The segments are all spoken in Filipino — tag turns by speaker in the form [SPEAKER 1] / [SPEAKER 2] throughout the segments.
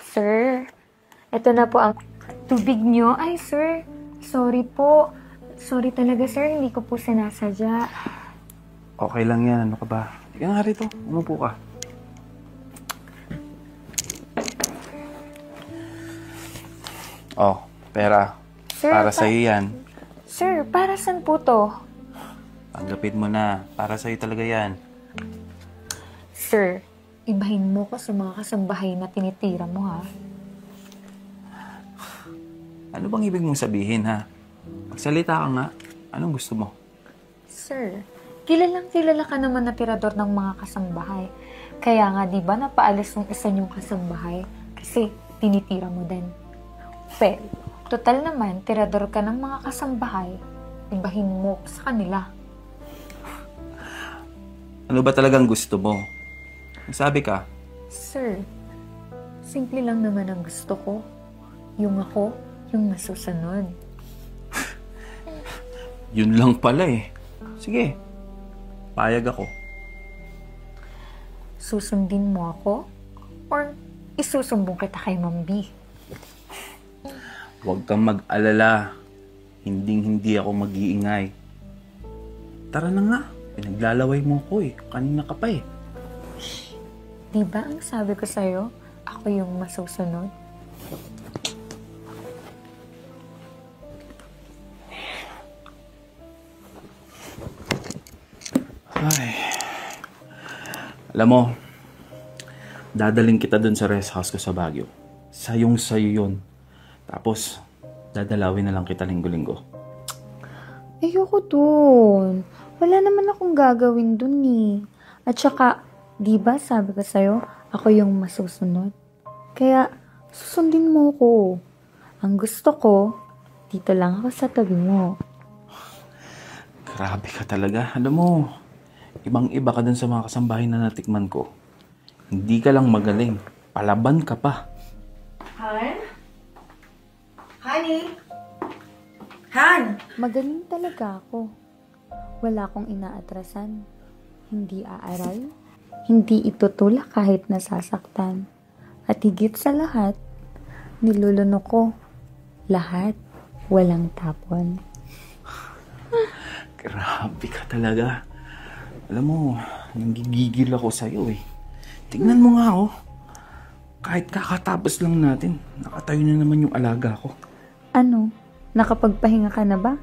[SPEAKER 1] Sir, eto na po ang tubig nyo. Ay, sir, sorry po. Sorry talaga, sir. Hindi ko po sinasadya.
[SPEAKER 2] Okay lang yan. Ano ka ba? Sige nga rito. Umupo ka. Oh, pera.
[SPEAKER 1] Sir,
[SPEAKER 2] Para sa'yo yan.
[SPEAKER 1] Sir, para saan po to?
[SPEAKER 2] Tanggapin mo na. Para sa'yo talaga yan.
[SPEAKER 1] Sir, ibahin mo ko sa mga kasambahay na tinitira mo, ha?
[SPEAKER 2] Ano bang ibig mong sabihin, ha? Magsalita ka nga. Anong gusto mo?
[SPEAKER 1] Sir, kilalang kilala ka naman na tirador ng mga kasambahay. Kaya nga, di ba, napaalis yung isa niyong kasambahay? Kasi tinitira mo din. Pero, total naman, tirador ka ng mga kasambahay. Ibahin mo sa kanila.
[SPEAKER 2] Ano ba talagang gusto mo? Sabi ka.
[SPEAKER 1] Sir, simple lang naman ang gusto ko. Yung ako, yung masusunod.
[SPEAKER 2] Yun lang pala eh. Sige. Payag ako.
[SPEAKER 1] Susundin mo ako? Or isusumbong kita kay Ma'am B?
[SPEAKER 2] Huwag kang mag-alala. Hinding-hindi ako mag-iingay. Tara na nga. Pinaglalaway mo ko eh. Kanina ka pa eh.
[SPEAKER 1] Diba ang sabi ko sa'yo, ako yung masusunod?
[SPEAKER 2] Ay. Alam mo, dadaling kita dun sa rest house ko sa Baguio. Sayong sayo yun. Tapos, dadalawin na lang kita linggo-linggo.
[SPEAKER 1] Ayoko dun. Wala naman akong gagawin dun eh. At saka, di ba sabi ko sa'yo, ako yung masusunod? Kaya, susundin mo ko. Ang gusto ko, dito lang ako sa tabi mo.
[SPEAKER 2] Grabe ka talaga. Alam mo, ibang-iba ka dun sa mga kasambahay na natikman ko. Hindi ka lang magaling. Palaban ka pa.
[SPEAKER 3] Han? Honey? Han?
[SPEAKER 1] Magaling talaga ako. Wala akong inaatrasan. Hindi aaral. Hindi itutulak kahit nasasaktan. At higit sa lahat, niluluno ko lahat. Walang tapon.
[SPEAKER 2] Grabe ka talaga. Alam mo, nanggigigil ako sa'yo eh. Tingnan mo nga oh. Kahit kakatapos lang natin, nakatayo na naman yung alaga ko.
[SPEAKER 1] Ano? Nakapagpahinga ka na ba?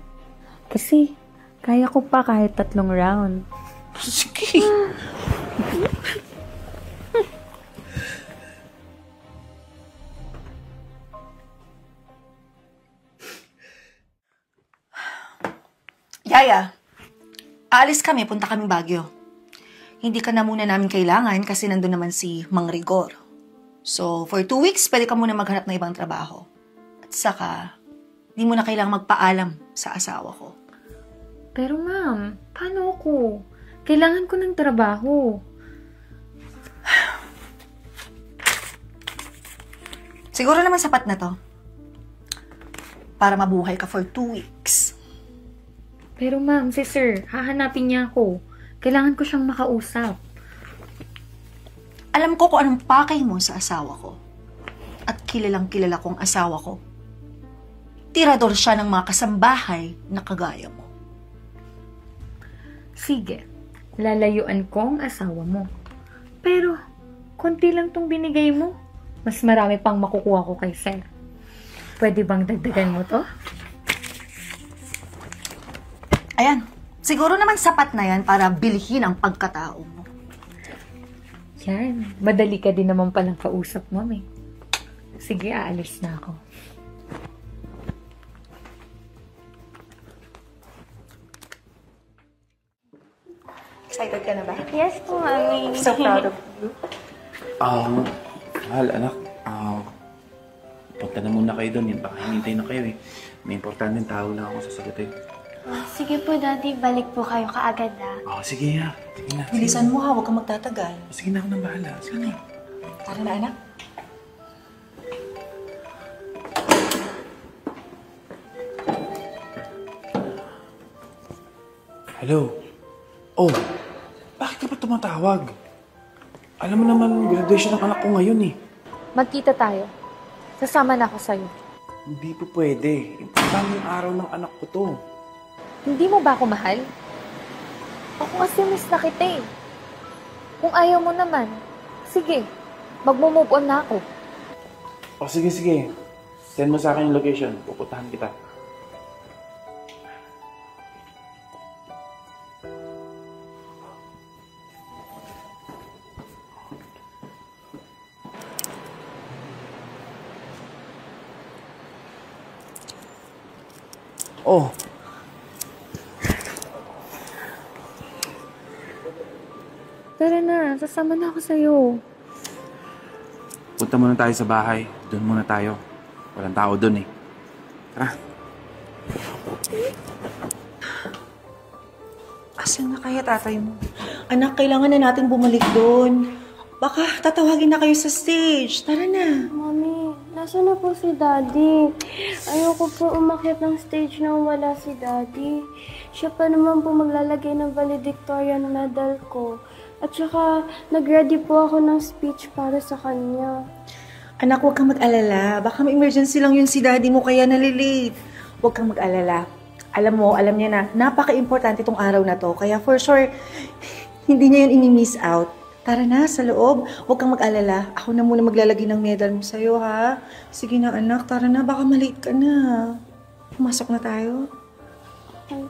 [SPEAKER 1] Kasi, kaya ko pa kahit 3 round.
[SPEAKER 2] Sige.
[SPEAKER 3] Yaya, aalis kami, punta kami Baguio. Hindi ka na muna namin kailangan kasi nandun naman si Mang Rigor. So, for 2 weeks, pwede ka muna maghanap ng ibang trabaho. At saka, di mo na kailangang magpaalam sa asawa ko.
[SPEAKER 1] Pero ma'am, paano ako? Kailangan ko ng trabaho.
[SPEAKER 3] Siguro naman sapat na to. Para mabuhay ka for 2 weeks.
[SPEAKER 1] Pero ma'am, si sir, hahanapin niya ako. Kailangan ko siyang makausap.
[SPEAKER 3] Alam ko kung anong pakay mo sa asawa ko. At kilalang kilala kong asawa ko. Tirador siya ng mga kasambahay na kagaya mo.
[SPEAKER 1] Sige, lalayuan ko ang asawa mo. Pero, konti lang tong binigay mo. Mas marami pang makukuha ko kay sir. Pwede bang dagdagan mo to?
[SPEAKER 3] Ayan, siguro naman sapat na yan para bilhin ang pagkatao mo.
[SPEAKER 1] Yan, madali ka din naman palang kausap, ma'am eh. Sige, aalis na ako.
[SPEAKER 3] Excited ka na ba?
[SPEAKER 1] Yes po, mami.
[SPEAKER 3] So proud of you.
[SPEAKER 2] Mahal, anak. Punta na muna kayo doon. Baka hinintay na kayo eh. May importanteng tao lang ako sasagutin.
[SPEAKER 4] Sige po, Daddy. Balik po kayo kaagad, ha?
[SPEAKER 2] Sige ha. Sige na.
[SPEAKER 3] Bilisan mo ha, huwag kang magtatagal.
[SPEAKER 2] Sige na ako nang bahala. Sige na.
[SPEAKER 3] Tara na, anak.
[SPEAKER 2] Hello? Oh, bakit ka ba tumatawag? Alam mo naman, graduation ng anak ko ngayon eh.
[SPEAKER 1] Magkita tayo. Sasama na ako sa'yo.
[SPEAKER 2] Hindi po pwede. Importante yung araw ng anak ko to.
[SPEAKER 1] Hindi mo ba ako mahal? Ako kasi miss na kita eh. Kung ayaw mo naman, sige, magmo-move on na ako.
[SPEAKER 2] O sige, sige. Send mo sa akin yung location. Pupuntahan kita. Oh.
[SPEAKER 1] Tara na, sasama na ako sa'yo.
[SPEAKER 2] Punta muna tayo sa bahay. Doon muna tayo. Walang tao doon eh. Tara.
[SPEAKER 3] Asan na kaya tatay mo? Anak, kailangan na natin bumalik doon. Baka tatawagin na kayo sa stage. Tara na.
[SPEAKER 4] Mami, nasa na po si Daddy? Ayoko po umakyat ng stage nang wala si Daddy. Siya pa naman po maglalagay ng valedictorian medal ko. At saka, nag-ready po ako ng speech para sa kanya.
[SPEAKER 3] Anak, huwag kang mag-alala. Baka may emergency lang yun si daddy mo kaya nalilate. Huwag kang mag-alala. Alam mo, alam niya na, napaka-importante itong araw na to. Kaya for sure, hindi niya yun ini-miss out. Tara na, sa loob. Huwag kang mag-alala. Ako na muna maglalagay ng medal mo sa'yo, ha? Sige na, anak. Tara na, baka malate ka na. Pumasok na tayo.
[SPEAKER 4] Okay.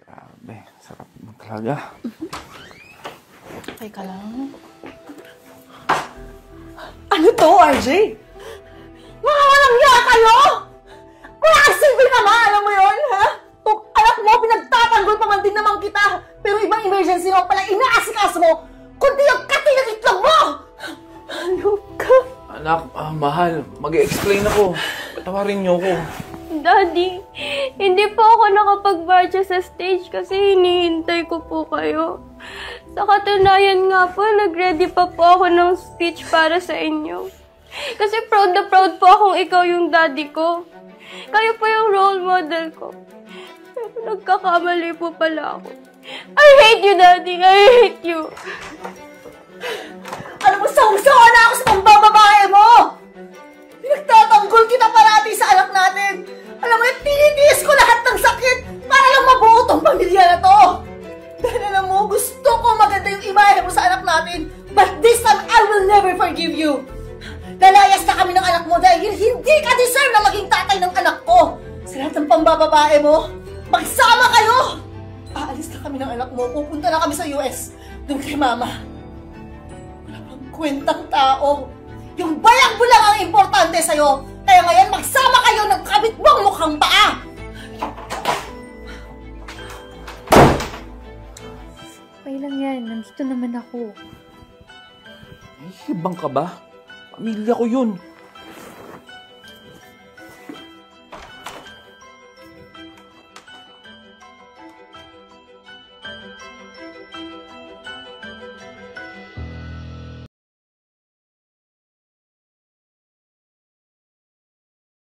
[SPEAKER 2] Grabe, sarap mo talaga.
[SPEAKER 3] Teka lang. Ano to, RJ? Mga walang niya kayo! Wala kang silbi naman, alam mo yun, ha? Kung anak mo, pinagtatanggol pa man din naman kita. Pero ibang emergency naman pala inaasikas mo, kundi yung kati ng itlog mo! Ano ka?
[SPEAKER 2] Anak, mahal. Mag-explain ako. Patawarin niyo ako.
[SPEAKER 4] Daddy, hindi po ako nakapag-barge sa stage kasi hinihintay ko po kayo. Sa katunayan nga po, nag-ready pa po ako ng speech para sa inyo. Kasi proud na proud po akong ikaw yung daddy ko. Kayo po yung role model ko. Pero nagkakamali po pala ako. I hate you, Daddy. I hate you.
[SPEAKER 3] Alam mo, sawa na ako sa pambababae mo! Pinagtatanggol kita parati sa anak natin! Alam mo, tinitiis ko lahat ng sakit para lang mabuo tong pamilya na to! Dahil alam mo, gusto ko maganda yung imahe mo sa anak natin, but this time, I will never forgive you! Lalayas na kami ng anak mo dahil hindi ka deserve na maging tatay ng anak ko! Sa lahat ng pambababae mo, magsama kayo! Aalis na kami ng anak mo, pupunta na kami sa US, doon kay Mama. Wala pang kwentang tao. Yung bayang-bulang ang importante sa'yo. Kaya ngayon, magsama kayo ng kabit mong mukhang paa!
[SPEAKER 1] Okay lang yan, nandito naman ako.
[SPEAKER 2] Ay, hibang ka ba? Pamilya ko yun.